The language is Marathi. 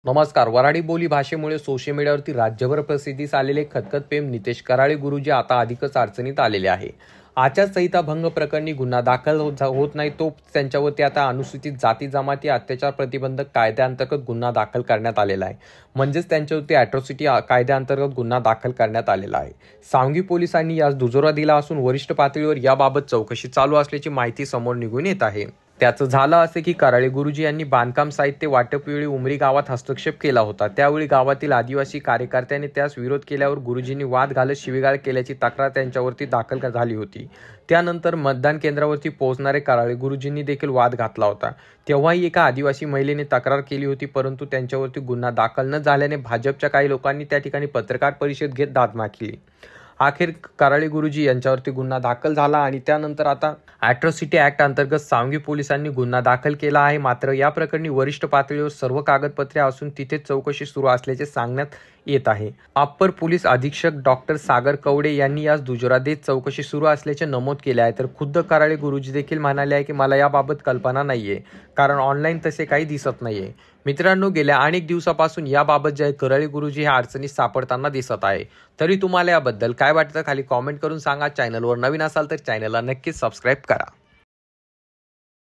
नमस्कार. वऱ्हाडी बोली भाषेमुळे सोशल मीडियावरती राज्यभर प्रसिद्धीस आलेले खतखत प्रेम नितेश कराळे गुरुजी आता अधिकच अडचणीत आलेले आहे. आचारसंहिता भंग प्रकरणी गुन्हा दाखल होत नाही तो त्यांच्यावरती आता अनुसूचित जाती जमाती अत्याचार प्रतिबंधक कायद्याअंतर्गत गुन्हा दाखल करण्यात आलेला आहे. म्हणजेच त्यांच्यावरती अॅट्रॉसिटी कायद्याअंतर्गत गुन्हा दाखल करण्यात आलेला आहे. सांगवी पोलिसांनी यास दुजोरा दिला असून वरिष्ठ पातळीवर याबाबत चौकशी चालू असल्याची माहिती समोर निघून येत आहे. त्याचं झालं असे की कराळे गुरुजी यांनी बांधकाम साहित्य वाटपवेळी उमरी गावात हस्तक्षेप केला होता. त्यावेळी गावातील आदिवासी कार्यकर्त्यांनी त्यास विरोध केल्यावर गुरुजींनी वाद घालत शिवीगाळ केल्याची तक्रार त्यांच्यावरती दाखल झाली होती. त्यानंतर मतदान केंद्रावरती पोहोचणारे कराळे गुरुजींनी देखील वाद घातला होता. तेव्हाही एका आदिवासी महिलेने तक्रार केली होती, परंतु त्यांच्यावरती गुन्हा दाखल न झाल्याने भाजपच्या काही लोकांनी त्या ठिकाणी पत्रकार परिषद घेत दाद मागली. अखेर कराळे गुरुजी यांच्यावरती गुन्हा दाखल झाला आणि त्यानंतर आता अॅट्रॉसिटी ॲक्ट अंतर्गत सांगवी पोलिसांनी गुन्हा दाखल केला आहे. मात्र या प्रकरणी वरिष्ठ पातळीवर सर्व कागदपत्रे असून तिथेच चौकशी सुरू असल्याचे सांगण्यात येत आहे. अप्पर पोलीस अधीक्षक डॉक्टर सागर कवडे यांनी यास दुजोरा देत चौकशी सुरू असल्याचे नमूद केले आहे. तर खुद्द कराळे गुरुजी देखील म्हणाले आहे की मला याबाबत कल्पना नाहीये, कारण ऑनलाईन तसे काही दिसत नाहीये. मित्रांनो, गेल्या अनेक दिवसापासून याबाबत जे कराळे गुरुजी ह्या अडचणीत सापडताना दिसत आहे. तरी तुम्हाला याबद्दल काय वाटतं खाली कॉमेंट करून सांगा. चॅनलवर नवीन असाल तर चॅनलला नक्कीच सबस्क्राईब करा.